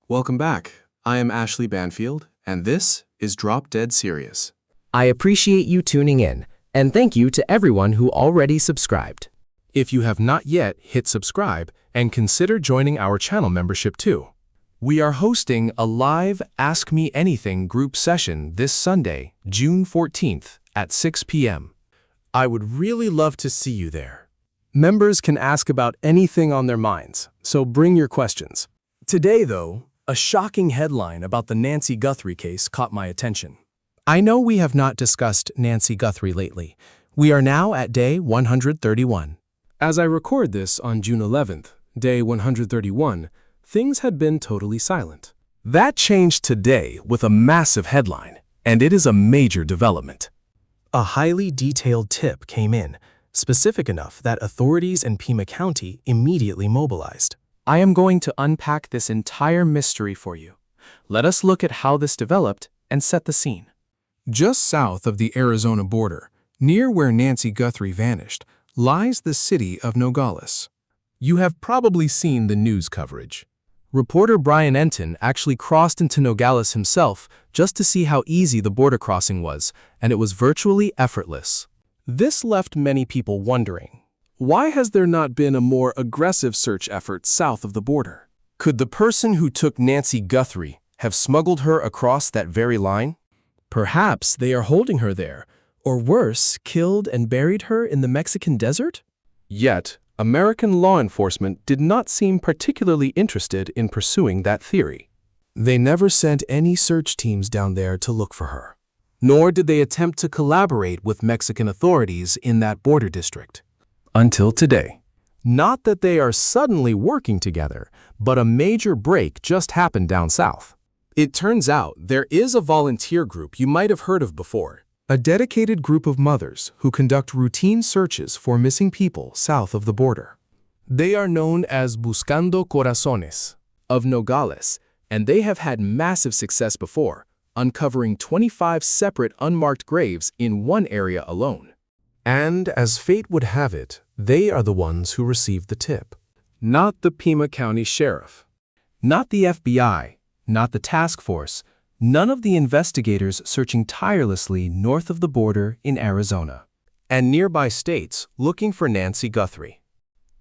Welcome back. I am ashleighbanfield, and this is Drop Dead Serious. I appreciate you tuning in, and thank you to everyone who already subscribed. If you have not yet, hit subscribe and consider joining our channel membership too. We are hosting a live Ask Me Anything group session this Sunday, June 14th at 6 p.m. I would really love to see you there. Members can ask about anything on their minds, so bring your questions. Today, though, a shocking headline about the Nancy Guthrie case caught my attention. I know we have not discussed Nancy Guthrie lately. We are now at day 131. As I record this on June 11th, day 131, things had been totally silent. That changed today with a massive headline, and it is a major development. A highly detailed tip came in, specific enough that authorities in Pima County immediately mobilized. I am going to unpack this entire mystery for you. Let us look at how this developed and set the scene. Just south of the Arizona border, near where Nancy Guthrie vanished, lies the city of Nogales. You have probably seen the news coverage. Reporter Brian Enton actually crossed into Nogales himself just to see how easy the border crossing was, and it was virtually effortless. This left many people wondering, why has there not been a more aggressive search effort south of the border? Could the person who took Nancy Guthrie have smuggled her across that very line? Perhaps they are holding her there, or worse, killed and buried her in the Mexican desert? Yet, American law enforcement did not seem particularly interested in pursuing that theory. They never sent any search teams down there to look for her. Nor did they attempt to collaborate with Mexican authorities in that border district. Until today. Not that they are suddenly working together, but a major break just happened down south. It turns out there is a volunteer group you might have heard of before. A dedicated group of mothers who conduct routine searches for missing people south of the border. They are known as Buscando Corazones of Nogales, and they have had massive success before, uncovering 25 separate unmarked graves in one area alone. And as fate would have it, they are the ones who received the tip. Not the Pima County Sheriff. Not the FBI, not the task force, none of the investigators searching tirelessly north of the border in Arizona And nearby states looking for Nancy Guthrie.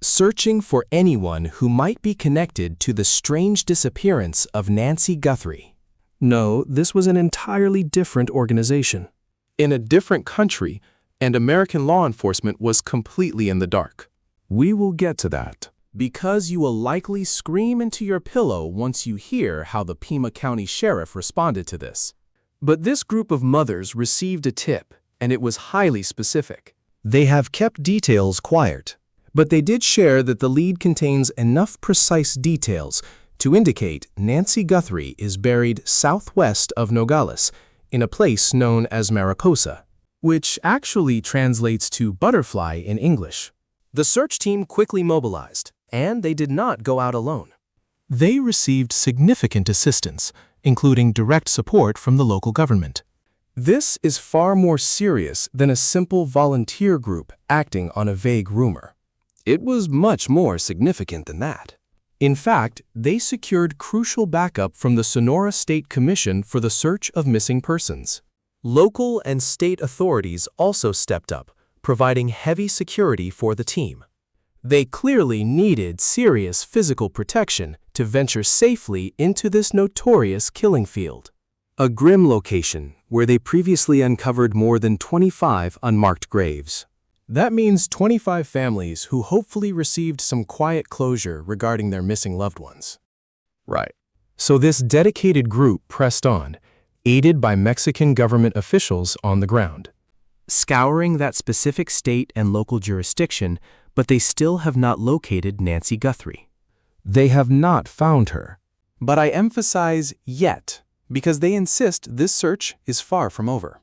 Searching for anyone who might be connected to the strange disappearance of Nancy Guthrie. No, this was an entirely different organization. in a different country, and American law enforcement was completely in the dark. We will get to that, because you will likely scream into your pillow once you hear how the Pima County Sheriff responded to this. But this group of mothers received a tip, and it was highly specific. They have kept details quiet, But they did share that the lead contains enough precise details to indicate Nancy Guthrie is buried southwest of Nogales, in a place known as Mariposa, which actually translates to butterfly in English. The search team quickly mobilized, and they did not go out alone. They received significant assistance, including direct support from the local government. This is far more serious than a simple volunteer group acting on a vague rumor. It was much more significant than that. In fact, they secured crucial backup from the Sonora State Commission for the Search of Missing Persons. Local and state authorities also stepped up, providing heavy security for the team. They clearly needed serious physical protection to venture safely into this notorious killing field. A grim location where they previously uncovered more than 25 unmarked graves. That means 25 families who hopefully received some quiet closure regarding their missing loved ones. Right. So this dedicated group pressed on, aided by Mexican government officials on the ground, scouring that specific state and local jurisdiction, but they still have not located Nancy Guthrie. They have not found her. But I emphasize yet, because they insist this search is far from over.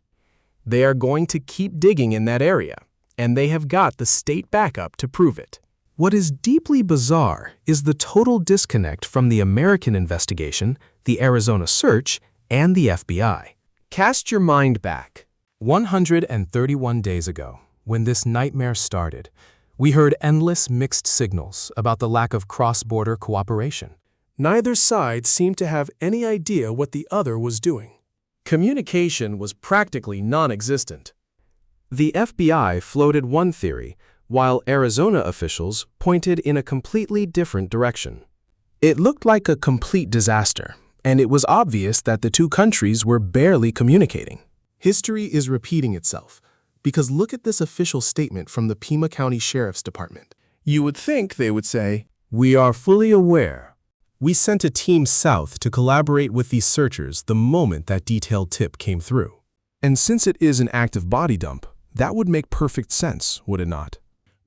They are going to keep digging in that area, and they have got the state backup to prove it. What is deeply bizarre is the total disconnect from the American investigation, the Arizona search, and the FBI. Cast your mind back. 131 days ago, when this nightmare started, we heard endless mixed signals about the lack of cross-border cooperation. Neither side seemed to have any idea what the other was doing. Communication was practically non-existent. The FBI floated one theory, while Arizona officials pointed in a completely different direction. It looked like a complete disaster, and it was obvious that the two countries were barely communicating. History is repeating itself, because look at this official statement from the Pima County Sheriff's Department. You would think they would say, "We are fully aware. We sent a team south to collaborate with these searchers the moment that detailed tip came through." And since it is an active body dump, that would make perfect sense, would it not?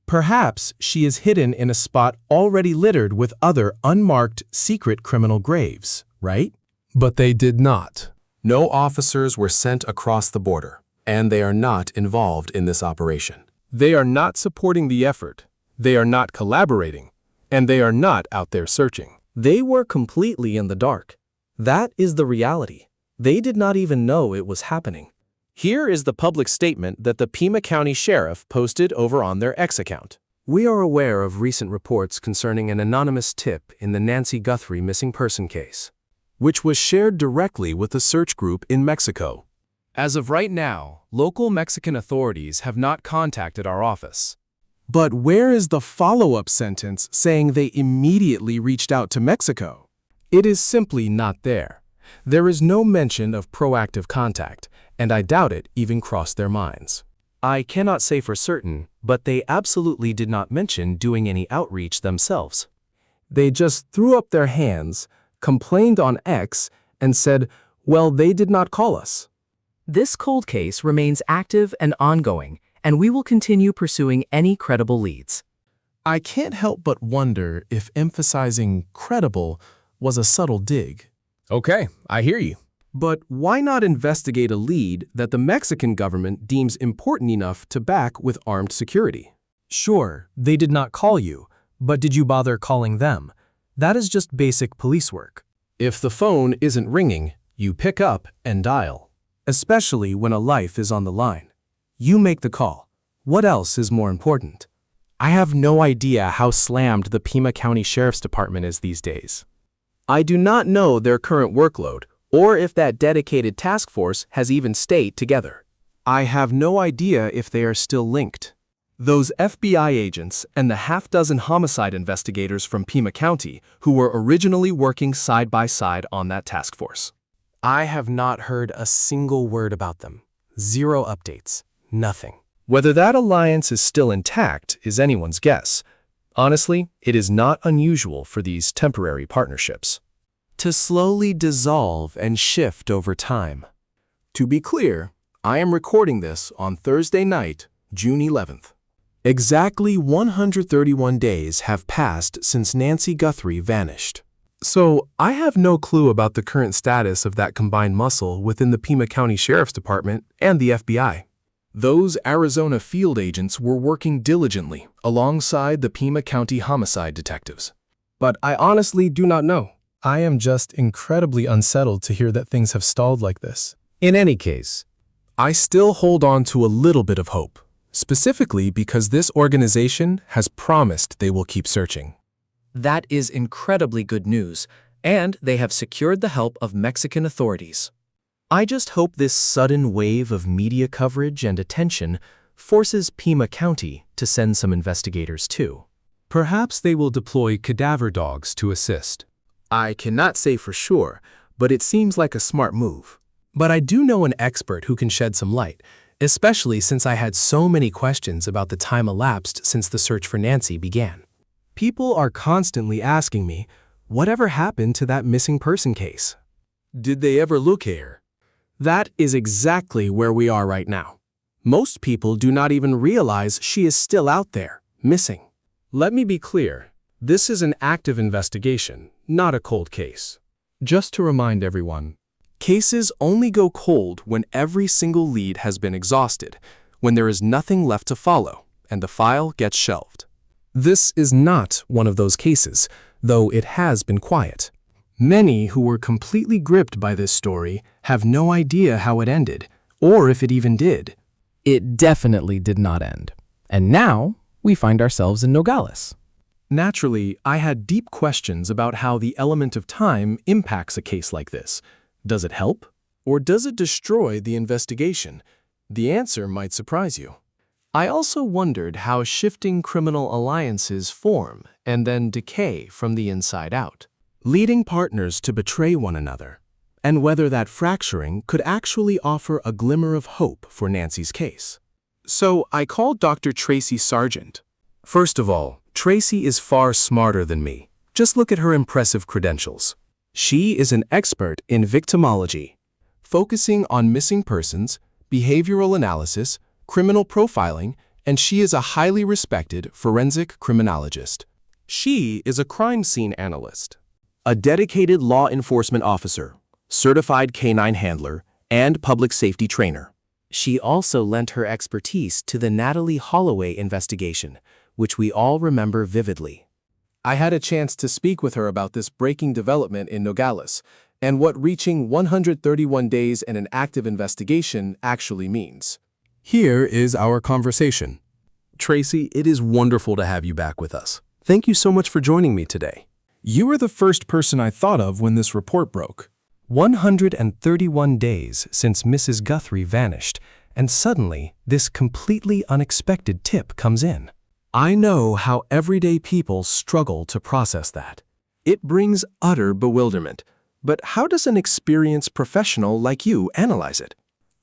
Perhaps she is hidden in a spot already littered with other unmarked secret criminal graves, right? But they did not. No officers were sent across the border, and they are not involved in this operation. They are not supporting the effort, they are not collaborating, and they are not out there searching. They were completely in the dark. That is the reality. They did not even know it was happening. Here is the public statement that the Pima County Sheriff posted over on their X account. We are aware of recent reports concerning an anonymous tip in the Nancy Guthrie missing person case, which was shared directly with the search group in Mexico. As of right now, local Mexican authorities have not contacted our office. But where is the follow-up sentence saying they immediately reached out to Mexico? It is simply not there. There is no mention of proactive contact, and I doubt it even crossed their minds. I cannot say for certain, but they absolutely did not mention doing any outreach themselves. They just threw up their hands, complained on X, and said, well, they did not call us. This cold case remains active and ongoing, and we will continue pursuing any credible leads. I can't help but wonder if emphasizing credible was a subtle dig. Okay, I hear you. But why not investigate a lead that the Mexican government deems important enough to back with armed security? Sure, they did not call you, but did you bother calling them? That is just basic police work. If the phone isn't ringing, you pick up and dial. Especially when a life is on the line. You make the call. What else is more important? I have no idea how slammed the Pima County Sheriff's Department is these days. I do not know their current workload, or if that dedicated task force has even stayed together. I have no idea if they are still linked. Those FBI agents and the half-dozen homicide investigators from Pima County who were originally working side by side on that task force. I have not heard a single word about them. Zero updates. Nothing. Whether that alliance is still intact is anyone's guess. Honestly, it is not unusual for these temporary partnerships to slowly dissolve and shift over time. To be clear, I am recording this on Thursday night, June 11th. Exactly 131 days have passed since Nancy Guthrie vanished. So I have no clue about the current status of that combined muscle within the Pima County Sheriff's Department and the FBI. Those Arizona field agents were working diligently alongside the Pima County homicide detectives. But I honestly do not know. I am just incredibly unsettled to hear that things have stalled like this. In any case, I still hold on to a little bit of hope, specifically because this organization has promised they will keep searching. That is incredibly good news, and they have secured the help of Mexican authorities. I just hope this sudden wave of media coverage and attention forces Pima County to send some investigators too. Perhaps they will deploy cadaver dogs to assist. I cannot say for sure, but it seems like a smart move. But I do know an expert who can shed some light, especially since I had so many questions about the time elapsed since the search for Nancy began. People are constantly asking me, whatever happened to that missing person case? Did they ever look here? That is exactly where we are right now. Most people do not even realize she is still out there, missing. Let me be clear. This is an active investigation, not a cold case. Just to remind everyone, cases only go cold when every single lead has been exhausted, when there is nothing left to follow, and the file gets shelved. This is not one of those cases, though it has been quiet. Many who were completely gripped by this story have no idea how it ended, or if it even did. It definitely did not end. And now we find ourselves in Nogales. Naturally, I had deep questions about how the element of time impacts a case like this. Does it help? Or does it destroy the investigation? The answer might surprise you. I also wondered how shifting criminal alliances form and then decay from the inside out, leading partners to betray one another, and whether that fracturing could actually offer a glimmer of hope for Nancy's case. So I called Dr. Tracy Sargent. First of all, Tracy is far smarter than me. Just look at her impressive credentials. She is an expert in victimology, focusing on missing persons, behavioral analysis, criminal profiling, and she is a highly respected forensic criminologist. She is a crime scene analyst, a dedicated law enforcement officer, certified canine handler, and public safety trainer. She also lent her expertise to the Natalie Holloway investigation, which we all remember vividly. I had a chance to speak with her about this breaking development in Nogales and what reaching 131 days in an active investigation actually means. Here is our conversation. Tracy, it is wonderful to have you back with us. Thank you so much for joining me today. You were the first person I thought of when this report broke. 131 days since Mrs. Guthrie vanished, and suddenly this completely unexpected tip comes in. I know how everyday people struggle to process that. It brings utter bewilderment. But how does an experienced professional like you analyze it?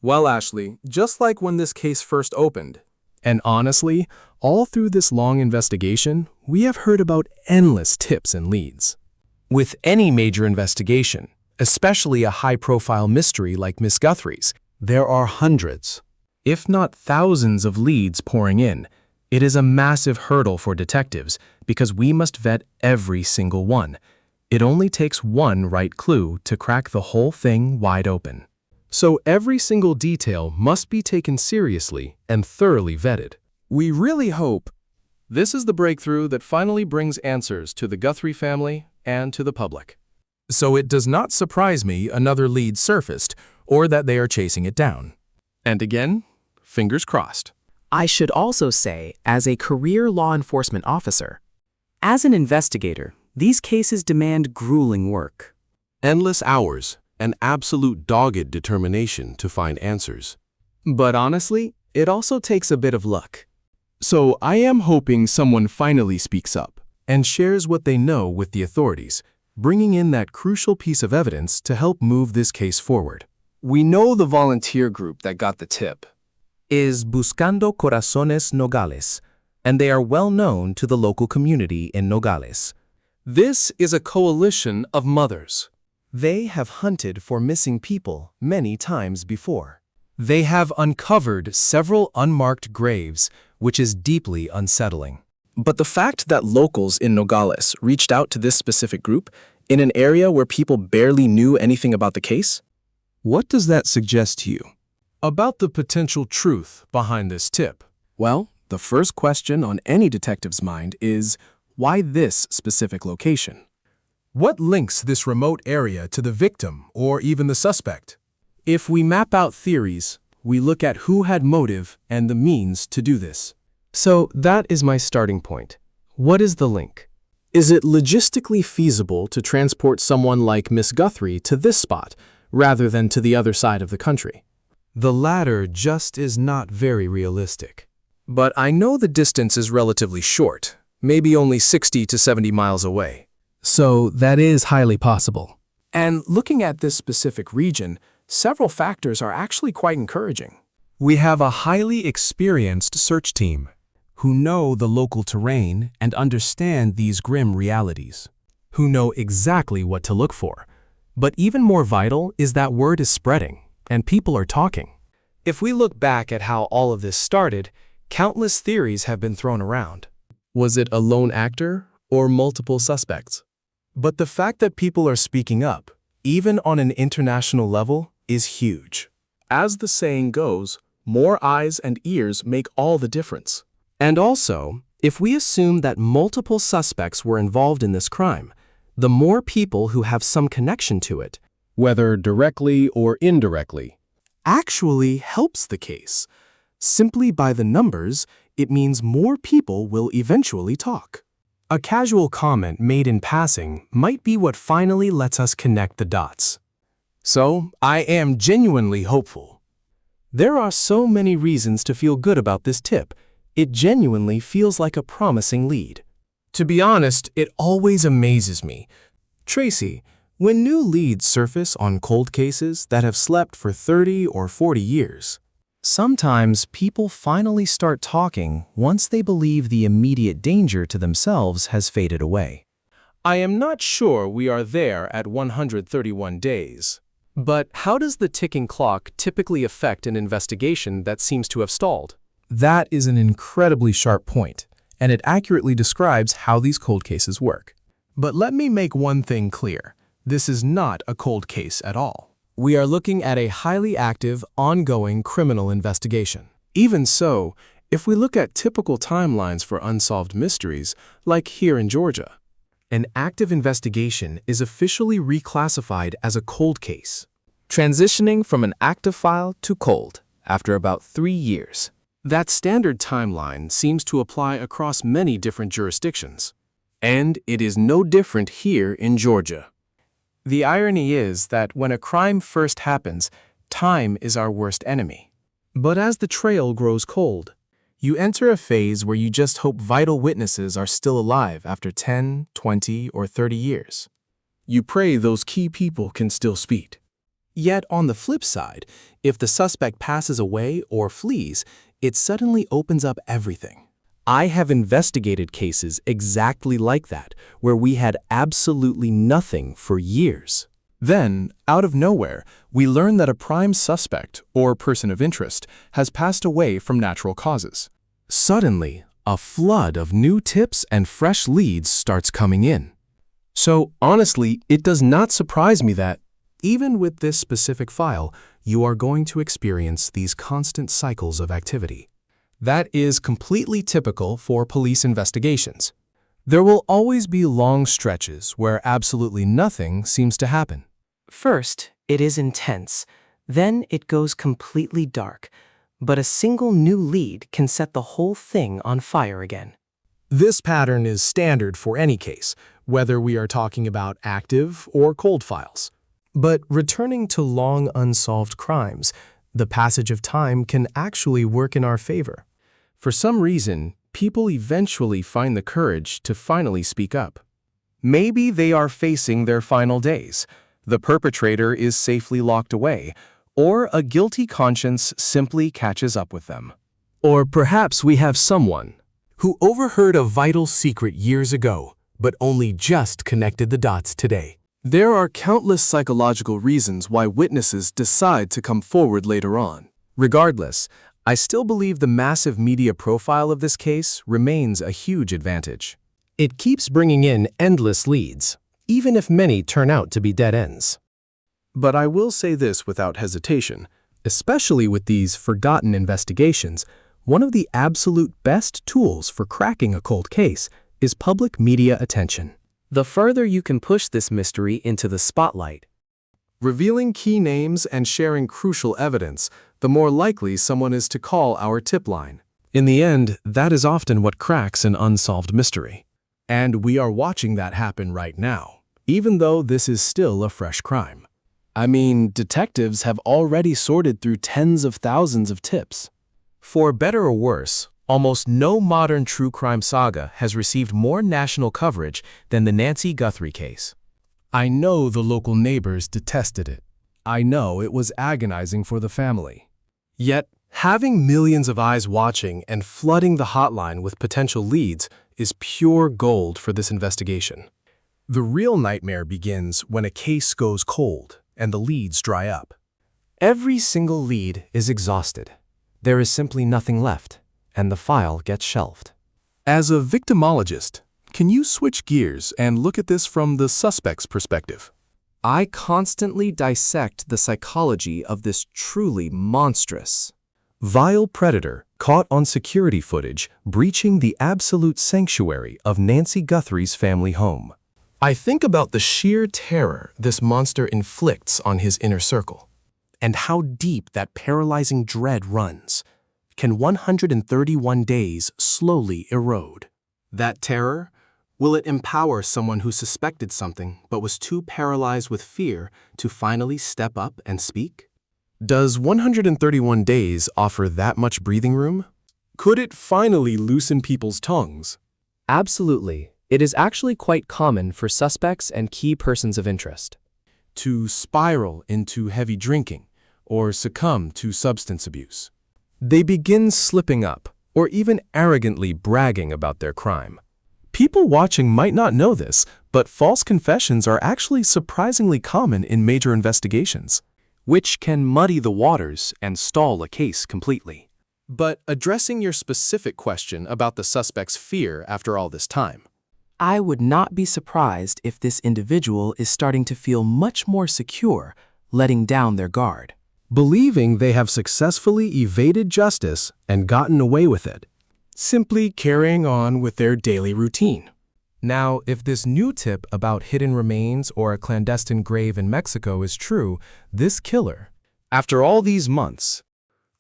Well, Ashley, just like when this case first opened. And honestly, all through this long investigation, we have heard about endless tips and leads. With any major investigation, especially a high-profile mystery like Miss Guthrie's, there are hundreds, if not thousands of leads pouring in. It is a massive hurdle for detectives because we must vet every single one. It only takes one right clue to crack the whole thing wide open. So every single detail must be taken seriously and thoroughly vetted. We really hope this is the breakthrough that finally brings answers to the Guthrie family and to the public. So it does not surprise me another lead surfaced or that they are chasing it down. And again, fingers crossed. I should also say, as a career law enforcement officer, as an investigator, these cases demand grueling work. Endless hours and absolute dogged determination to find answers. But honestly, it also takes a bit of luck. So I am hoping someone finally speaks up and shares what they know with the authorities, bringing in that crucial piece of evidence to help move this case forward. We know the volunteer group that got the tip Is Buscando Corazones Nogales, and they are well known to the local community in Nogales. This is a coalition of mothers. They have hunted for missing people many times before. They have uncovered several unmarked graves, which is deeply unsettling. But the fact that locals in Nogales reached out to this specific group in an area where people barely knew anything about the case, what does that suggest to you about the potential truth behind this tip? Well, the first question on any detective's mind is, why this specific location? What links this remote area to the victim or even the suspect? If we map out theories, we look at who had motive and the means to do this. So that is my starting point. What is the link? Is it logistically feasible to transport someone like Miss Guthrie to this spot rather than to the other side of the country? The latter just is not very realistic. But I know the distance is relatively short, maybe only 60 to 70 miles away. So that is highly possible. And looking at this specific region, several factors are actually quite encouraging. We have a highly experienced search team who know the local terrain and understand these grim realities, who know exactly what to look for. But even more vital is that word is spreading and people are talking. If we look back at how all of this started, countless theories have been thrown around. Was it a lone actor or multiple suspects? But the fact that people are speaking up, even on an international level, is huge. As the saying goes, more eyes and ears make all the difference. And also, if we assume that multiple suspects were involved in this crime, the more people who have some connection to it, whether directly or indirectly, actually helps the case. Simply by the numbers, it means more people will eventually talk. A casual comment made in passing might be what finally lets us connect the dots. So, I am genuinely hopeful. There are so many reasons to feel good about this tip. It genuinely feels like a promising lead. To be honest, it always amazes me. Tracy, when new leads surface on cold cases that have slept for 30 or 40 years, sometimes people finally start talking once they believe the immediate danger to themselves has faded away. I am not sure we are there at 131 days. But how does the ticking clock typically affect an investigation that seems to have stalled? That is an incredibly sharp point, and it accurately describes how these cold cases work. But let me make one thing clear. This is not a cold case at all. We are looking at a highly active, ongoing criminal investigation. Even so, if we look at typical timelines for unsolved mysteries, like here in Georgia, an active investigation is officially reclassified as a cold case, transitioning from an active file to cold after about 3 years. That standard timeline seems to apply across many different jurisdictions. And it is no different here in Georgia. The irony is that when a crime first happens, time is our worst enemy. But as the trail grows cold, you enter a phase where you just hope vital witnesses are still alive after 10, 20, or 30 years. You pray those key people can still speak. Yet on the flip side, if the suspect passes away or flees, it suddenly opens up everything. I have investigated cases exactly like that, where we had absolutely nothing for years. Then, out of nowhere, we learn that a prime suspect, or person of interest, has passed away from natural causes. Suddenly, a flood of new tips and fresh leads starts coming in. So, honestly, it does not surprise me that, even with this specific file, you are going to experience these constant cycles of activity. That is completely typical for police investigations. There will always be long stretches where absolutely nothing seems to happen. First, it is intense. Then it goes completely dark. But a single new lead can set the whole thing on fire again. This pattern is standard for any case, whether we are talking about active or cold files. But returning to long unsolved crimes, the passage of time can actually work in our favor. For some reason, people eventually find the courage to finally speak up. Maybe they are facing their final days, the perpetrator is safely locked away, or a guilty conscience simply catches up with them. Or perhaps we have someone who overheard a vital secret years ago, but only just connected the dots today. There are countless psychological reasons why witnesses decide to come forward later on. Regardless, I still believe the massive media profile of this case remains a huge advantage. It keeps bringing in endless leads, even if many turn out to be dead ends. But I will say this without hesitation, especially with these forgotten investigations, one of the absolute best tools for cracking a cold case is public media attention. The further you can push this mystery into the spotlight, revealing key names and sharing crucial evidence, the more likely someone is to call our tip line. In the end, that is often what cracks an unsolved mystery. And we are watching that happen right now, even though this is still a fresh crime. I mean, detectives have already sorted through tens of thousands of tips. For better or worse, almost no modern true crime saga has received more national coverage than the Nancy Guthrie case. I know the local neighbors detested it. I know it was agonizing for the family. Yet, having millions of eyes watching and flooding the hotline with potential leads is pure gold for this investigation. The real nightmare begins when a case goes cold and the leads dry up. Every single lead is exhausted. There is simply nothing left, and the file gets shelved. As a victimologist, can you switch gears and look at this from the suspect's perspective? I constantly dissect the psychology of this truly monstrous, vile predator caught on security footage breaching the absolute sanctuary of Nancy Guthrie's family home. I think about the sheer terror this monster inflicts on his inner circle, and how deep that paralyzing dread runs. Can 131 days slowly erode? That terror, Will it empower someone who suspected something but was too paralyzed with fear to finally step up and speak? Does 131 days offer that much breathing room? Could it finally loosen people's tongues? Absolutely. It is actually quite common for suspects and key persons of interest To spiral into heavy drinking or succumb to substance abuse. They begin slipping up or even arrogantly bragging about their crime. People watching might not know this, but false confessions are actually surprisingly common in major investigations, which can muddy the waters and stall a case completely. But addressing your specific question about the suspect's fear after all this time, I would not be surprised if this individual is starting to feel much more secure, letting down their guard. believing they have successfully evaded justice and gotten away with it, simply carrying on with their daily routine. Now, if this new tip about hidden remains or a clandestine grave in Mexico is true, this killer, after all these months,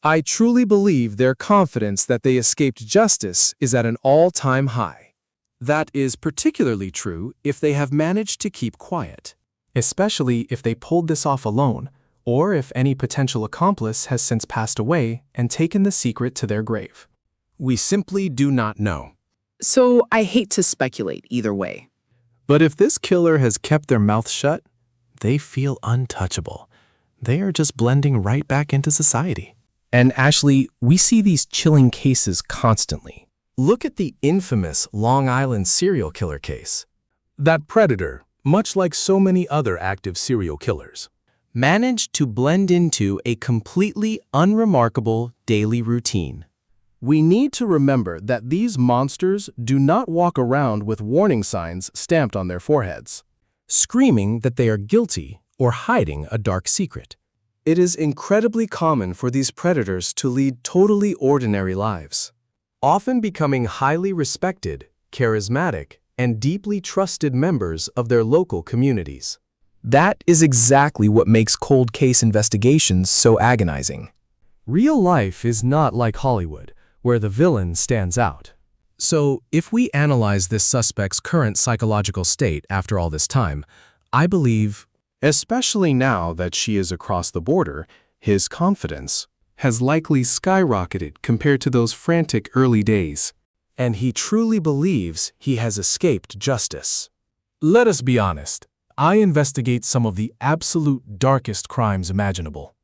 I truly believe their confidence that they escaped justice is at an all-time high. That is particularly true if they have managed to keep quiet, especially if they pulled this off alone, or if any potential accomplice has since passed away and taken the secret to their grave. We simply do not know. So I hate to speculate either way. But if this killer has kept their mouth shut, they feel untouchable. They are just blending right back into society. And Ashley, we see these chilling cases constantly. Look at the infamous Long Island serial killer case. That predator, much like so many other active serial killers, managed to blend into a completely unremarkable daily routine. We need to remember that these monsters do not walk around with warning signs stamped on their foreheads, screaming that they are guilty or hiding a dark secret. It is incredibly common for these predators to lead totally ordinary lives, often becoming highly respected, charismatic, and deeply trusted members of their local communities. That is exactly what makes cold case investigations so agonizing. Real life is not like Hollywood, where the villain stands out. So, if we analyze this suspect's current psychological state after all this time, I believe, especially now that she is across the border, his confidence has likely skyrocketed compared to those frantic early days, and he truly believes he has escaped justice. Let us be honest. I investigate some of the absolute darkest crimes imaginable.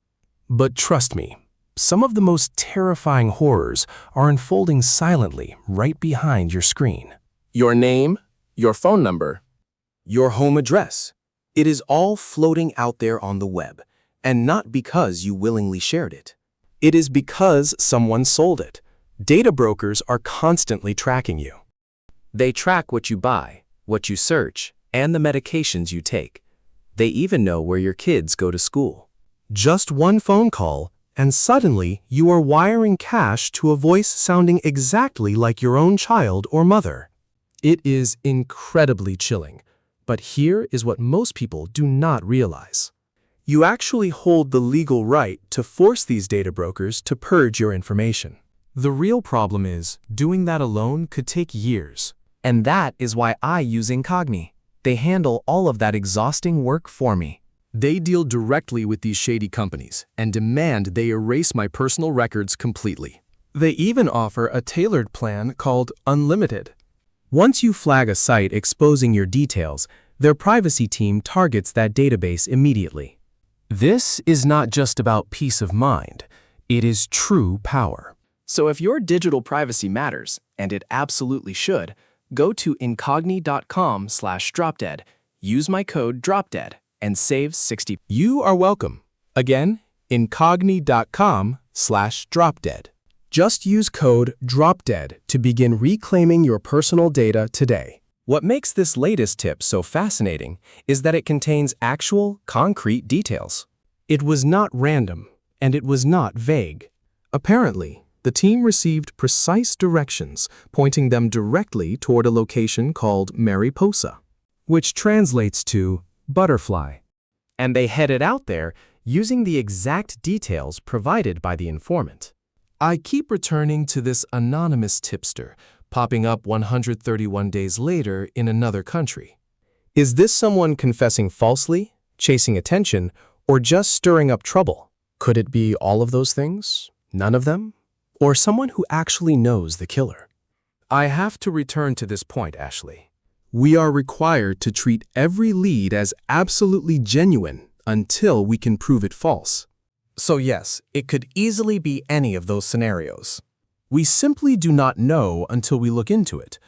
But trust me, some of the most terrifying horrors are unfolding silently right behind your screen. Your name, your phone number, your home address. It is all floating out there on the web, and not because you willingly shared it. It is because someone sold it. Data brokers are constantly tracking you. They track what you buy, what you search, and the medications you take. They even know where your kids go to school. Just one phone call, and suddenly you are wiring cash to a voice sounding exactly like your own child or mother. It is incredibly chilling, but here is what most people do not realize. You actually hold the legal right to force these data brokers to purge your information. The real problem is, doing that alone could take years. And that is why I use Incogni. They handle all of that exhausting work for me. They deal directly with these shady companies and demand they erase my personal records completely. They even offer a tailored plan called Unlimited. Once you flag a site exposing your details, their privacy team targets that database immediately. This is not just about peace of mind. It is true power. So if your digital privacy matters, and it absolutely should, go to incogni.com/dropdead, use my code DROPDEAD, and save 60%. You are welcome. Again, incogni.com/dropdead. Just use code DROPDEAD to begin reclaiming your personal data today. What makes this latest tip so fascinating is that it contains actual, concrete details. It was not random, and it was not vague. Apparently, the team received precise directions pointing them directly toward a location called Mariposa, which translates to butterfly. And they headed out there using the exact details provided by the informant. I keep returning to this anonymous tipster, popping up 131 days later in another country. Is this someone confessing falsely, chasing attention, or just stirring up trouble? Could it be all of those things? None of them? Or someone who actually knows the killer? I have to return to this point, Ashley. We are required to treat every lead as absolutely genuine until we can prove it false. So yes, it could easily be any of those scenarios. We simply do not know until we look into it.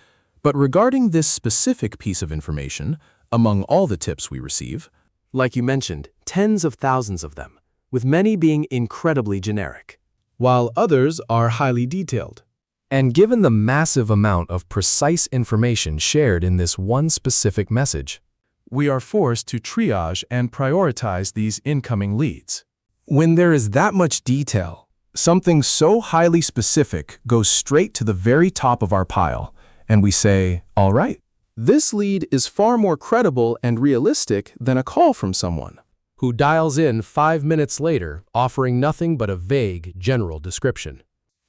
But regarding this specific piece of information, among all the tips we receive, like you mentioned, tens of thousands of them, with many being incredibly generic, while others are highly detailed. And given the massive amount of precise information shared in this one specific message, we are forced to triage and prioritize these incoming leads. When there is that much detail, something so highly specific goes straight to the very top of our pile, and we say, all right, this lead is far more credible and realistic than a call from someone who dials in 5 minutes later offering nothing but a vague, general description.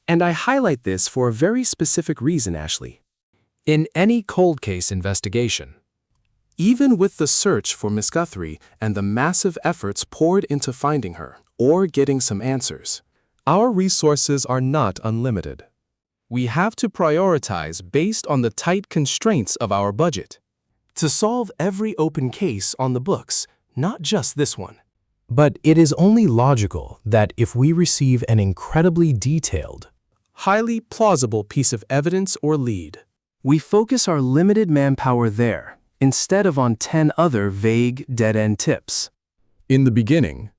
And I highlight this for a very specific reason, Ashley. In any cold case investigation, even with the search for Miss Guthrie and the massive efforts poured into finding her or getting some answers, our resources are not unlimited. We have to prioritize based on the tight constraints of our budget. To solve every open case on the books, not just this one. But it is only logical that if we receive an incredibly detailed, highly plausible piece of evidence or lead, we focus our limited manpower there instead of on 10 other vague, dead-end tips. In the beginning,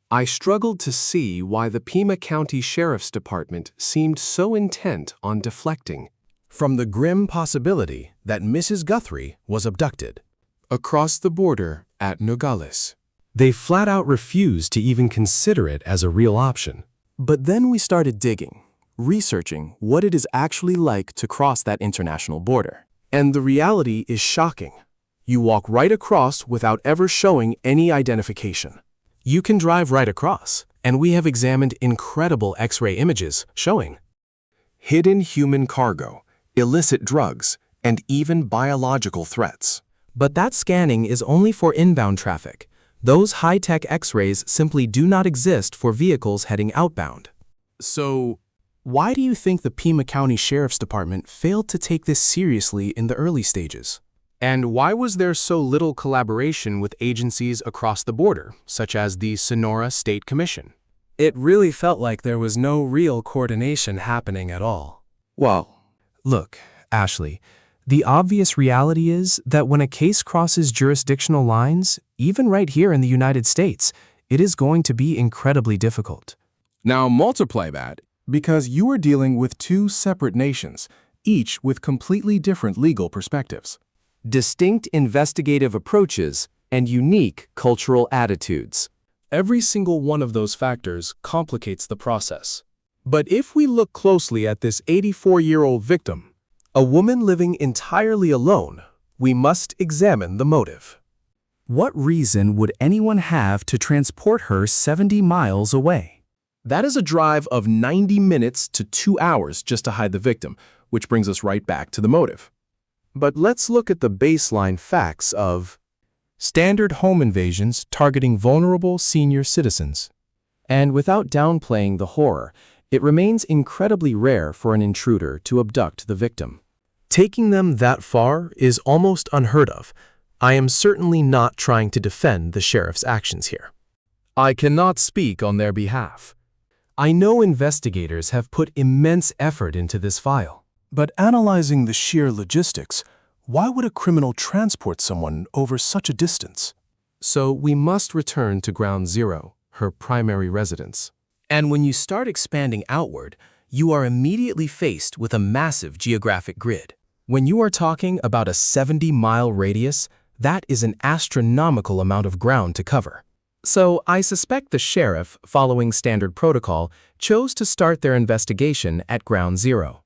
I struggled to see why the Pima County Sheriff's Department seemed so intent on deflecting from the grim possibility that Mrs. Guthrie was abducted across the border at Nogales. They flat out refused to even consider it as a real option. But then we started digging, researching what it is actually like to cross that international border. And the reality is shocking. You walk right across without ever showing any identification. You can drive right across, and we have examined incredible X-ray images showing hidden human cargo, illicit drugs, and even biological threats. But that scanning is only for inbound traffic. Those high-tech X-rays simply do not exist for vehicles heading outbound. So, why do you think the Pima County Sheriff's Department failed to take this seriously in the early stages? And why was there so little collaboration with agencies across the border, such as the Sonora State Commission? It really felt like there was no real coordination happening at all. Well, look, Ashley, the obvious reality is that when a case crosses jurisdictional lines, even right here in the United States, it is going to be incredibly difficult. Now multiply that, because you are dealing with two separate nations, each with completely different legal perspectives, distinct investigative approaches, and unique cultural attitudes. Every single one of those factors complicates the process. But if we look closely at this 84-year-old victim, a woman living entirely alone, we must examine the motive. What reason would anyone have to transport her 70 miles away? That is a drive of 90 minutes to 2 hours just to hide the victim, which brings us right back to the motive. But let's look at the baseline facts of standard home invasions targeting vulnerable senior citizens. And without downplaying the horror, it remains incredibly rare for an intruder to abduct the victim. Taking them that far is almost unheard of. I am certainly not trying to defend the sheriff's actions here. I cannot speak on their behalf. I know investigators have put immense effort into this file. But analyzing the sheer logistics, why would a criminal transport someone over such a distance? So we must return to ground zero, her primary residence. And when you start expanding outward, you are immediately faced with a massive geographic grid. When you are talking about a 70-mile radius, that is an astronomical amount of ground to cover. So I suspect the sheriff, following standard protocol, chose to start their investigation at ground zero.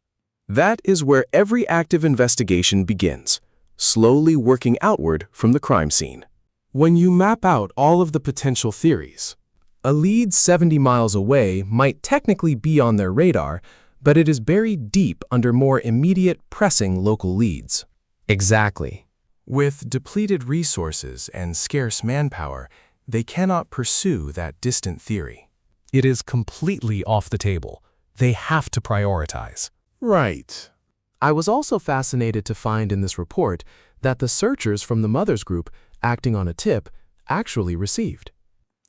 That is where every active investigation begins, slowly working outward from the crime scene. When you map out all of the potential theories, a lead 70 miles away might technically be on their radar, but it is buried deep under more immediate, pressing local leads. Exactly. With depleted resources and scarce manpower, they cannot pursue that distant theory. It is completely off the table. They have to prioritize. Right. I was also fascinated to find in this report that the searchers from the Mothers Group, acting on a tip, actually received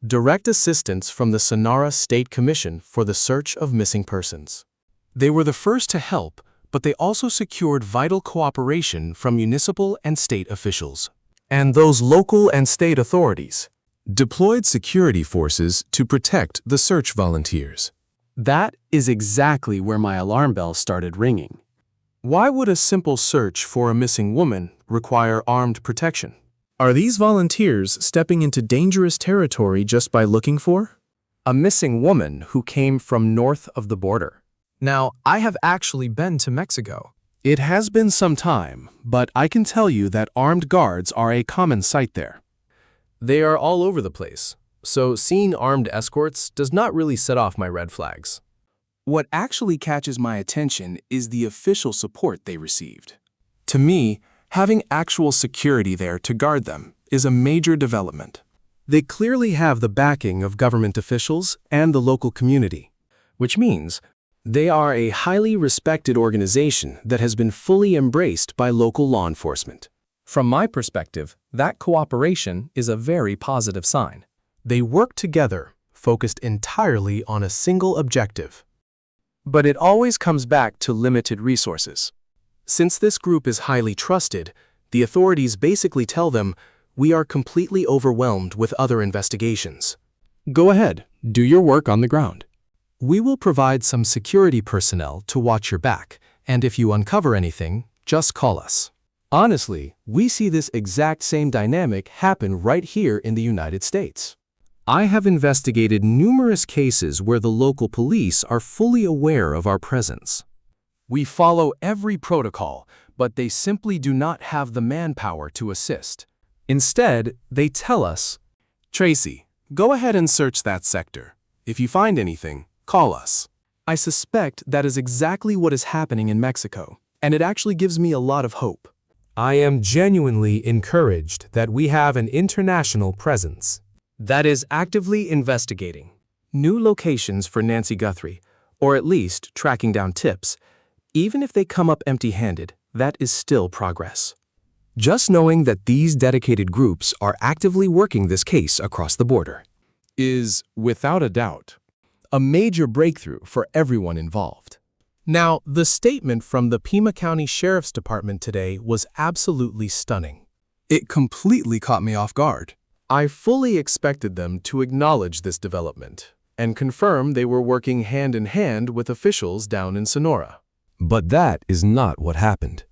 direct assistance from the Sonora State Commission for the Search of Missing Persons. They were the first to help, but they also secured vital cooperation from municipal and state officials. And those local and state authorities Deployed security forces to protect the search volunteers. That is exactly where my alarm bell started ringing. Why would a simple search for a missing woman require armed protection? Are these volunteers stepping into dangerous territory just by looking for A missing woman who came from north of the border. Now, I have actually been to Mexico. It has been some time, but I can tell you that armed guards are a common sight there. They are all over the place, so seeing armed escorts does not really set off my red flags. What actually catches my attention is the official support they received. To me, having actual security there to guard them is a major development. They clearly have the backing of government officials and the local community, which means they are a highly respected organization that has been fully embraced by local law enforcement. From my perspective, that cooperation is a very positive sign. They work together, focused entirely on a single objective. But it always comes back to limited resources. Since this group is highly trusted, the authorities basically tell them, "We are completely overwhelmed with other investigations. Go ahead, do your work on the ground. We will provide some security personnel to watch your back, and if you uncover anything, just call us." Honestly, we see this exact same dynamic happen right here in the United States. I have investigated numerous cases where the local police are fully aware of our presence. We follow every protocol, but they simply do not have the manpower to assist. Instead, they tell us, "Tracy, go ahead and search that sector. If you find anything, call us." I suspect that is exactly what is happening in Mexico, and it actually gives me a lot of hope. I am genuinely encouraged that we have an international presence that is actively investigating new locations for Nancy Guthrie, or at least tracking down tips. Even if they come up empty-handed, that is still progress. Just knowing that these dedicated groups are actively working this case across the border Is, without a doubt, a major breakthrough for everyone involved. Now, the statement from the Pima County Sheriff's Department today was absolutely stunning. It completely caught me off guard. I fully expected them to acknowledge this development and confirm they were working hand in hand with officials down in Sonora. But that is not what happened.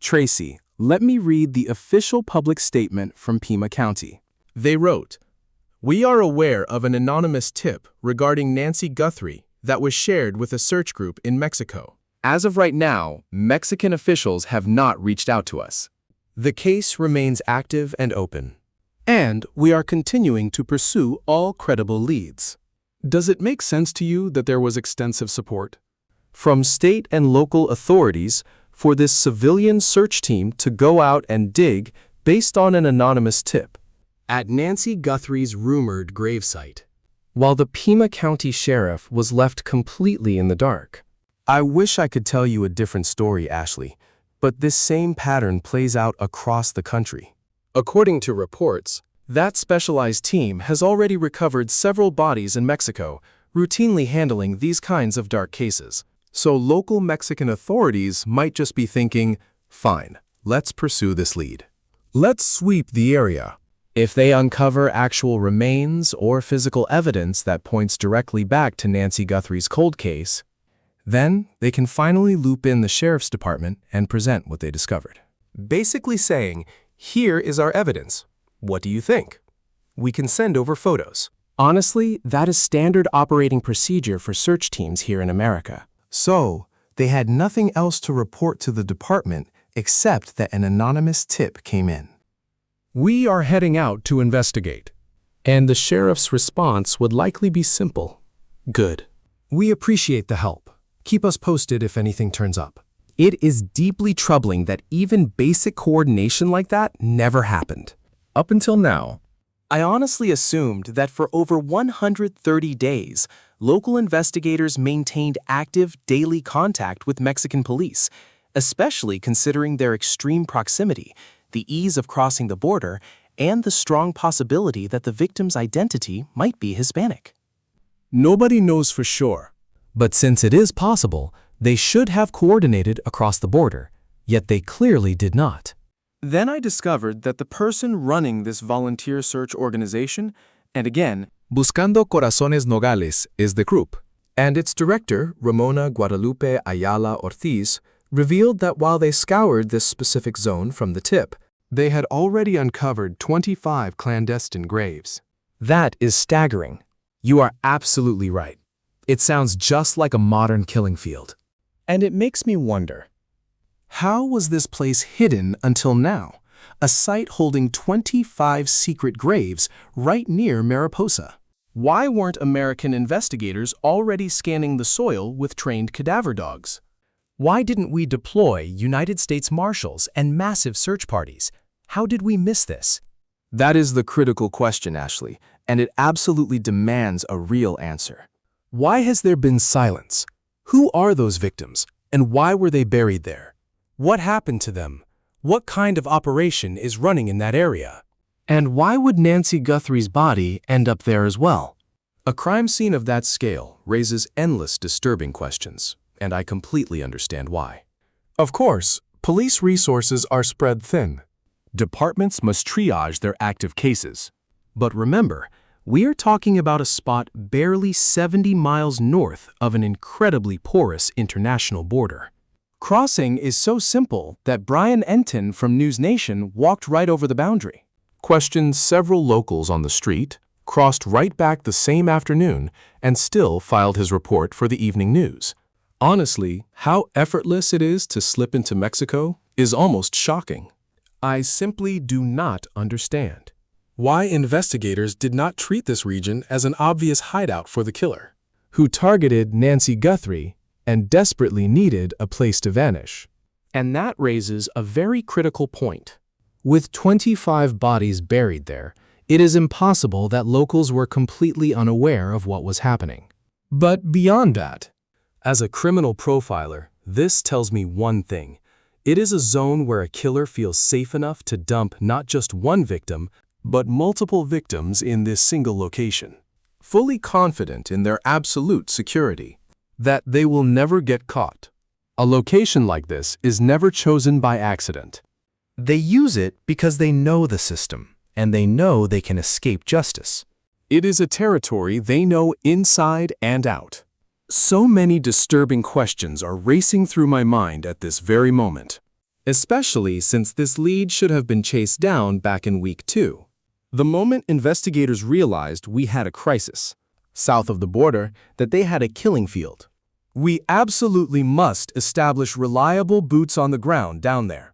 Tracy, let me read the official public statement from Pima County. They wrote, "We are aware of an anonymous tip regarding Nancy Guthrie that was shared with a search group in Mexico. As of right now, Mexican officials have not reached out to us. The case remains active and open. And we are continuing to pursue all credible leads." Does it make sense to you that there was extensive support from state and local authorities for this civilian search team to go out and dig based on an anonymous tip at Nancy Guthrie's rumored gravesite, while the Pima County Sheriff was left completely in the dark? I wish I could tell you a different story, Ashley, but this same pattern plays out across the country. According to reports, that specialized team has already recovered several bodies in Mexico, routinely handling these kinds of dark cases. So local Mexican authorities might just be thinking, "Fine, let's pursue this lead. Let's sweep the area." If they uncover actual remains or physical evidence that points directly back to Nancy Guthrie's cold case, Then they can finally loop in the sheriff's department and present what they discovered. Basically saying, "Here is our evidence. What do you think?" We can send over photos. Honestly, that is standard operating procedure for search teams here in America. So, they had nothing else to report to the department except that an anonymous tip came in. "We are heading out to investigate." And the sheriff's response would likely be simple. "Good. We appreciate the help, Keep us posted if anything turns up. It is deeply troubling that even basic coordination like that never happened. Up until now, I honestly assumed that for over 130 days, local investigators maintained active daily contact with Mexican police, especially considering their extreme proximity, the ease of crossing the border, and the strong possibility that the victim's identity might be Hispanic. nobody knows for sure. But since it is possible, they should have coordinated across the border, yet they clearly did not. Then I discovered that the person running this volunteer search organization, and again, Buscando Corazones Nogales is the group. And its director, Ramona Guadalupe Ayala Ortiz, revealed that while they scoured this specific zone from the tip, they had already uncovered 25 clandestine graves. That is staggering. You are absolutely right. It sounds just like a modern killing field. And it makes me wonder, how was this place hidden until now? A site holding 25 secret graves right near Mariposa. Why weren't American investigators already scanning the soil with trained cadaver dogs? Why didn't we deploy United States Marshals and massive search parties? How did we miss this? That is the critical question, Ashley, and it absolutely demands a real answer. Why has there been silence? Who are those victims, and why were they buried there? What happened to them? What kind of operation is running in that area? And why would Nancy Guthrie's body end up there as well? A crime scene of that scale raises endless disturbing questions, and I completely understand why. Of course, police resources are spread thin. Departments must triage their active cases. But remember, we are talking about a spot barely 70 miles north of an incredibly porous international border. Crossing is so simple that Brian Enton from News Nation walked right over the boundary. Questioned several locals on the street, crossed right back the same afternoon, and still filed his report for the evening news. Honestly, how effortless it is to slip into Mexico is almost shocking. I simply do not understand why investigators did not treat this region as an obvious hideout for the killer, who targeted Nancy Guthrie and desperately needed a place to vanish. And that raises a very critical point. With 25 bodies buried there, it is impossible that locals were completely unaware of what was happening. But beyond that, as a criminal profiler, this tells me one thing. It is a zone where a killer feels safe enough to dump not just one victim, but multiple victims in this single location, fully confident in their absolute security, that they will never get caught. A location like this is never chosen by accident. They use it because they know the system, and they know they can escape justice. It is a territory they know inside and out. So many disturbing questions are racing through my mind at this very moment, especially since this lead should have been chased down back in week 2. The moment investigators realized we had a crisis, South of the border, that they had a killing field. We absolutely must establish reliable boots on the ground down there.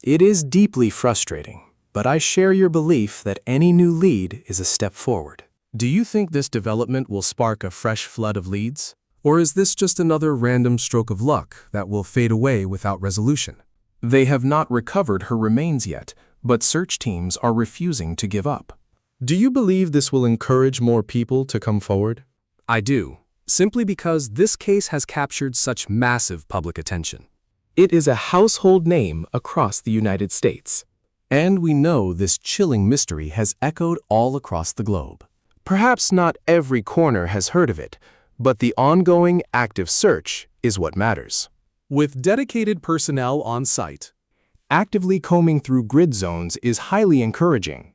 It is deeply frustrating, but I share your belief that any new lead is a step forward. Do you think this development will spark a fresh flood of leads? Or is this just another random stroke of luck that will fade away without resolution? They have not recovered her remains yet, but search teams are refusing to give up. Do you believe this will encourage more people to come forward? I do, simply because this case has captured such massive public attention. It is a household name across the United States. And we know this chilling mystery has echoed all across the globe. Perhaps not every corner has heard of it, but the ongoing active search is what matters. With dedicated personnel on site, Actively combing through grid zones is highly encouraging.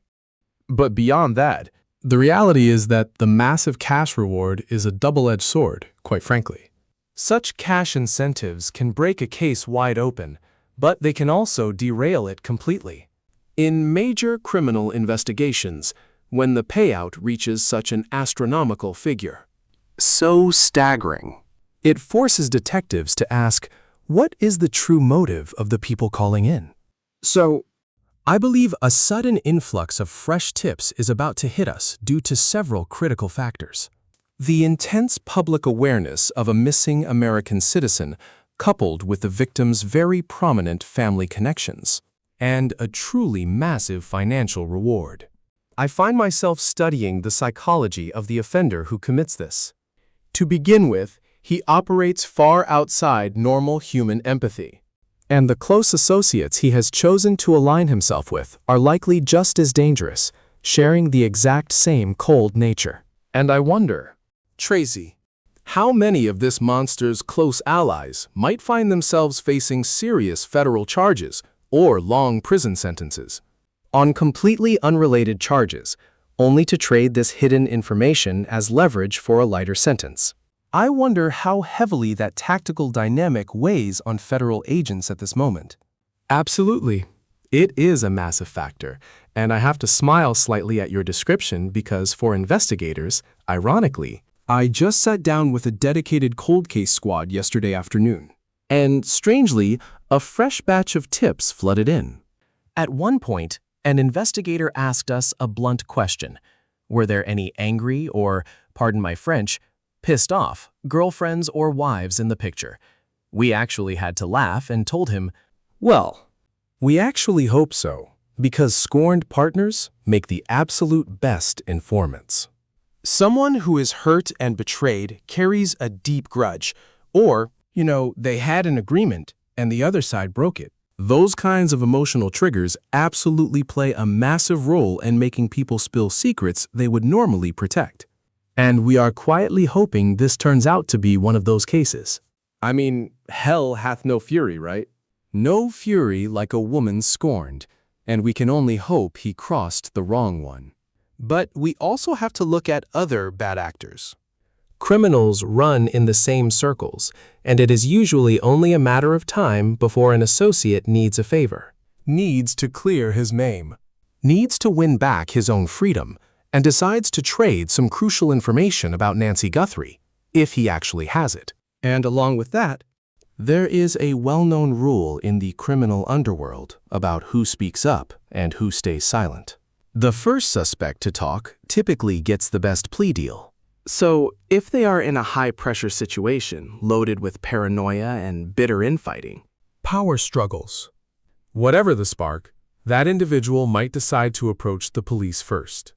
but beyond that, the reality is that the massive cash reward is a double-edged sword, quite frankly. Such cash incentives can break a case wide open, but they can also derail it completely. In major criminal investigations, when the payout reaches such an astronomical figure, so staggering, it forces detectives to ask, what is the true motive of the people calling in? So, I believe a sudden influx of fresh tips is about to hit us due to several critical factors. The intense public awareness of a missing American citizen, coupled with the victim's very prominent family connections. And a truly massive financial reward. I find myself studying the psychology of the offender who commits this. To begin with, he operates far outside normal human empathy. And the close associates he has chosen to align himself with are likely just as dangerous, sharing the exact same cold nature. And I wonder, Tracy, how many of this monster's close allies might find themselves facing serious federal charges or long prison sentences? On completely unrelated charges, only to trade this hidden information as leverage for a lighter sentence. I wonder how heavily that tactical dynamic weighs on federal agents at this moment. Absolutely. It is a massive factor, and I have to smile slightly at your description because for investigators, ironically, I just sat down with a dedicated cold case squad yesterday afternoon. And strangely, a fresh batch of tips flooded in. At one point, an investigator asked us a blunt question. Were there any angry or, pardon my French, pissed off girlfriends or wives in the picture? We actually had to laugh and told him, Well, we actually hope so, because scorned partners make the absolute best informants. someone who is hurt and betrayed carries a deep grudge, or, they had an agreement and the other side broke it. Those kinds of emotional triggers absolutely play a massive role in making people spill secrets they would normally protect. And we are quietly hoping this turns out to be one of those cases. I mean, hell hath no fury, right? No fury like a woman scorned, and we can only hope he crossed the wrong one. But we also have to look at other bad actors. Criminals run in the same circles, and it is usually only a matter of time before an associate needs a favor. Needs to clear his name. Needs to win back his own freedom, and decides to trade some crucial information about Nancy Guthrie, if he actually has it. And along with that, there is a well-known rule in the criminal underworld about who speaks up and who stays silent. The first suspect to talk typically gets the best plea deal. So, if they are in a high-pressure situation loaded with paranoia and bitter infighting, power struggles. Whatever the spark, that individual might decide to approach the police first.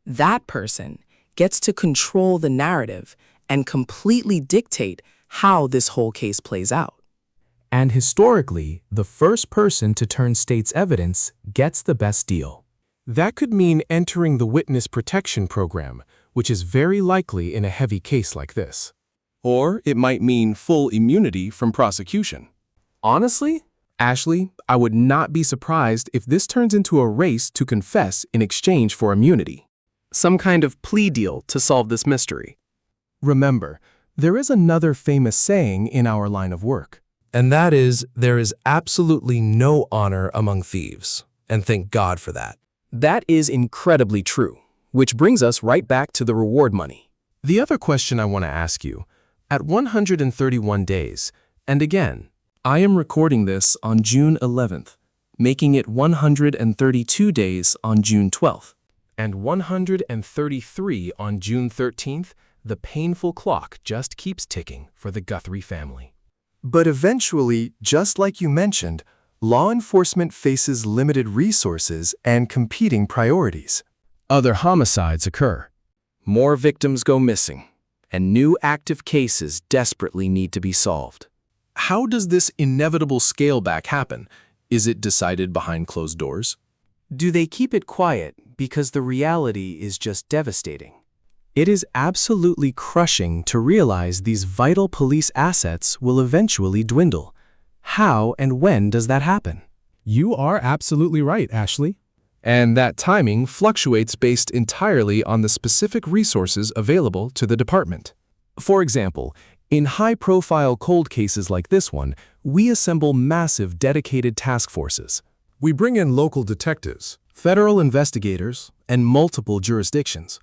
That person gets to control the narrative and completely dictate how this whole case plays out. And historically, the first person to turn state's evidence gets the best deal. That could mean entering the witness protection program, which is very likely in a heavy case like this. or it might mean full immunity from prosecution. Honestly, Ashley, I would not be surprised if this turns into a race to confess in exchange for immunity. some kind of plea deal to solve this mystery. Remember, there is another famous saying in our line of work. And that is, there is absolutely no honor among thieves. And thank God for that. That is incredibly true, which brings us right back to the reward money. The other question I want to ask you, at 131 days, and again, I am recording this on June 11th, making it 132 days on June 12th. and 133 on June 13th, the painful clock just keeps ticking for the Guthrie family. But eventually, just like you mentioned, law enforcement faces limited resources and competing priorities. other homicides occur. More victims go missing, and new active cases desperately need to be solved. How does this inevitable scale back happen? Is it decided behind closed doors? Do they keep it quiet because the reality is just devastating? It is absolutely crushing to realize these vital police assets will eventually dwindle. How and when does that happen? You are absolutely right, Ashley. And that timing fluctuates based entirely on the specific resources available to the department. For example, in high-profile cold cases like this one, we assemble massive dedicated task forces. We bring in local detectives, Federal investigators, and multiple jurisdictions.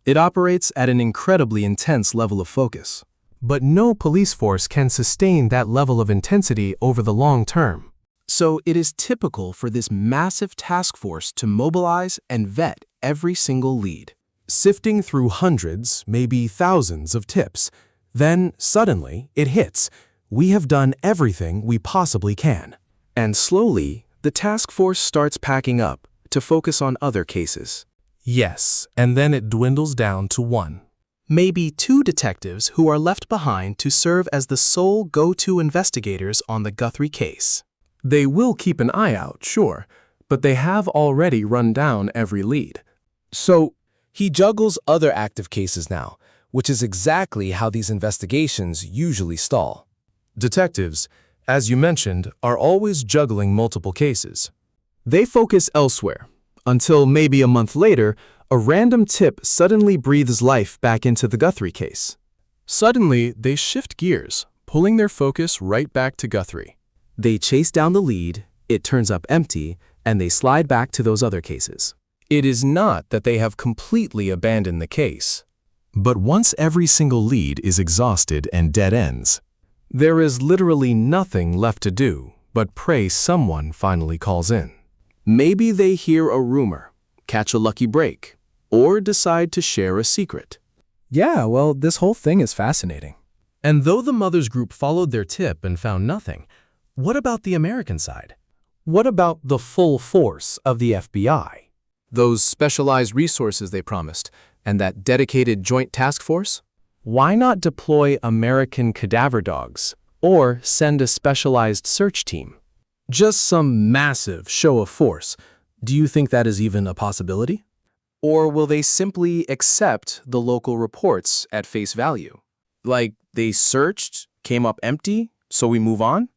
It operates at an incredibly intense level of focus. But no police force can sustain that level of intensity over the long term. So it is typical for this massive task force to mobilize and vet every single lead. sifting through hundreds, maybe thousands of tips. Then, suddenly, it hits. We have done everything we possibly can. And slowly, the task force starts packing up to focus on other cases. Yes, and then it dwindles down to one. Maybe 2 detectives who are left behind to serve as the sole go-to investigators on the Guthrie case. They will keep an eye out, sure, but they have already run down every lead. So, he juggles other active cases now, which is exactly how these investigations usually stall. Detectives, as you mentioned, are always juggling multiple cases. They focus elsewhere, until maybe a month later, a random tip suddenly breathes life back into the Guthrie case. Suddenly, they shift gears, pulling their focus right back to Guthrie. They chase down the lead, it turns up empty, and they slide back to those other cases. It is not that they have completely abandoned the case. But once every single lead is exhausted and dead ends, There is literally nothing left to do but pray someone finally calls in. Maybe they hear a rumor, catch a lucky break, or decide to share a secret. Yeah, well, this whole thing is fascinating. And though the mothers group followed their tip and found nothing, what about the American side? What about the full force of the FBI? Those specialized resources they promised, and that dedicated joint task force? Why not deploy American cadaver dogs or send a specialized search team? Just some massive show of force. Do you think that is even a possibility? Or will they simply accept the local reports at face value? Like, they searched, came up empty, so we move on?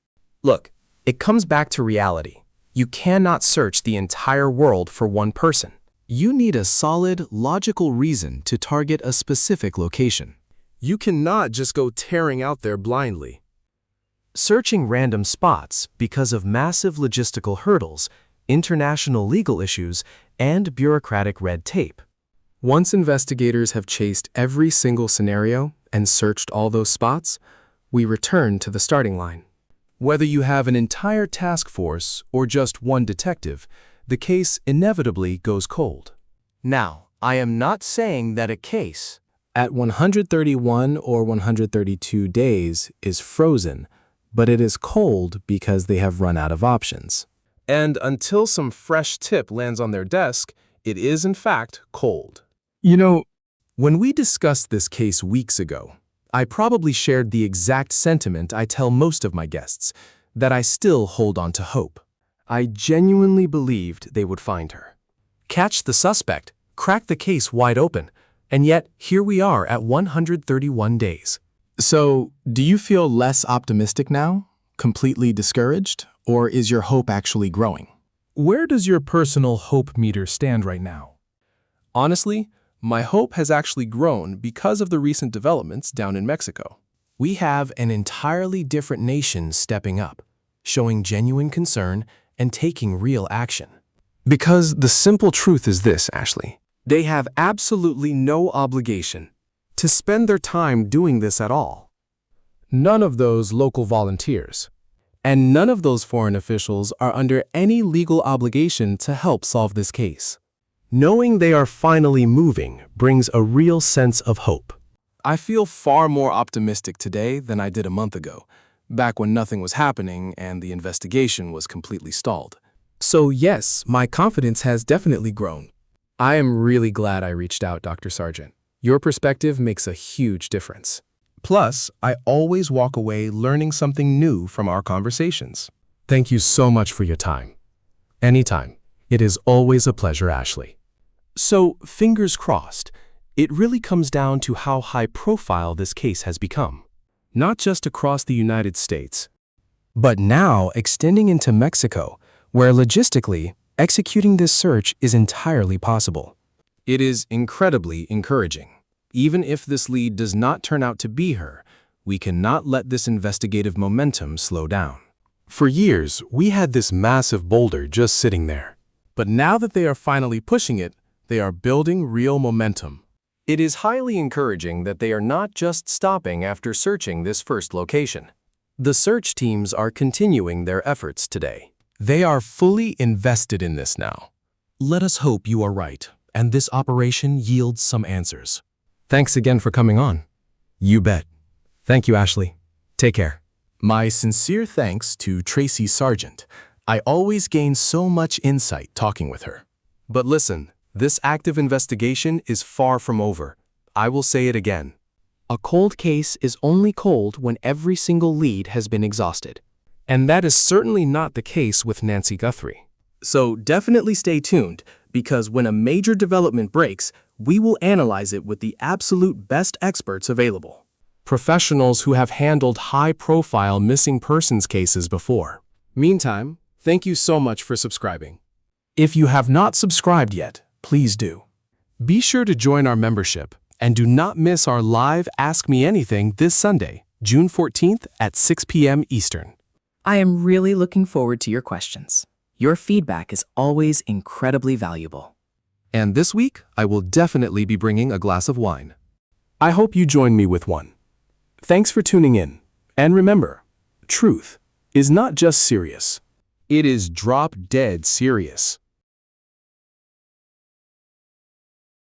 Look, it comes back to reality. You cannot search the entire world for one person. You need a solid, logical reason to target a specific location. You cannot just go tearing out there blindly. Searching random spots because of massive logistical hurdles, international legal issues, and bureaucratic red tape. Once investigators have chased every single scenario and searched all those spots, we return to the starting line. Whether you have an entire task force or just one detective, the case inevitably goes cold. Now, I am not saying that a case At 131 or 132 days is frozen, but it is cold because they have run out of options. And until some fresh tip lands on their desk, it is in fact cold. You know, When we discussed this case weeks ago, I probably shared the exact sentiment I tell most of my guests, that I still hold on to hope. I genuinely believed they would find her. catch the suspect, crack the case wide open, and yet here we are at 131 days. So, do you feel less optimistic now? Completely discouraged? Or is your hope actually growing? Where does your personal hope meter stand right now? Honestly, my hope has actually grown because of the recent developments down in Mexico. We have an entirely different nation stepping up, showing genuine concern and taking real action. Because the simple truth is this, Ashley. They have absolutely no obligation to spend their time doing this at all. None of those local volunteers and none of those foreign officials are under any legal obligation to help solve this case. Knowing they are finally moving brings a real sense of hope. I feel far more optimistic today than I did a month ago, back when nothing was happening and the investigation was completely stalled. So yes, my confidence has definitely grown. I am really glad I reached out, Dr. Sargent. Your perspective makes a huge difference. Plus, I always walk away learning something new from our conversations. Thank you so much for your time. Anytime. It is always a pleasure, Ashley. So, fingers crossed, it really comes down to how high profile this case has become. Not just across the United States, but now extending into Mexico, where logistically, executing this search is entirely possible. It is incredibly encouraging. Even if this lead does not turn out to be her, we cannot let this investigative momentum slow down. For years, we had this massive boulder just sitting there. But now that they are finally pushing it, they are building real momentum. It is highly encouraging that they are not just stopping after searching this first location. The search teams are continuing their efforts today. They are fully invested in this now. Let us hope you are right, and this operation yields some answers. Thanks again for coming on. You bet. Thank you, Ashley. Take care. My sincere thanks to Tracy Sargent. I always gain so much insight talking with her. But listen, this active investigation is far from over. I will say it again. A cold case is only cold when every single lead has been exhausted. And that is certainly not the case with Nancy Guthrie. So definitely stay tuned, because when a major development breaks, we will analyze it with the absolute best experts available. Professionals who have handled high-profile missing persons cases before. Meantime, thank you so much for subscribing. If you have not subscribed yet, please do. Be sure to join our membership and do not miss our live Ask Me Anything this Sunday, June 14th at 6 p.m. Eastern. I am really looking forward to your questions. Your feedback is always incredibly valuable. And this week, I will definitely be bringing a glass of wine. I hope you join me with one. Thanks for tuning in. And remember, truth is not just serious. It is drop-dead serious.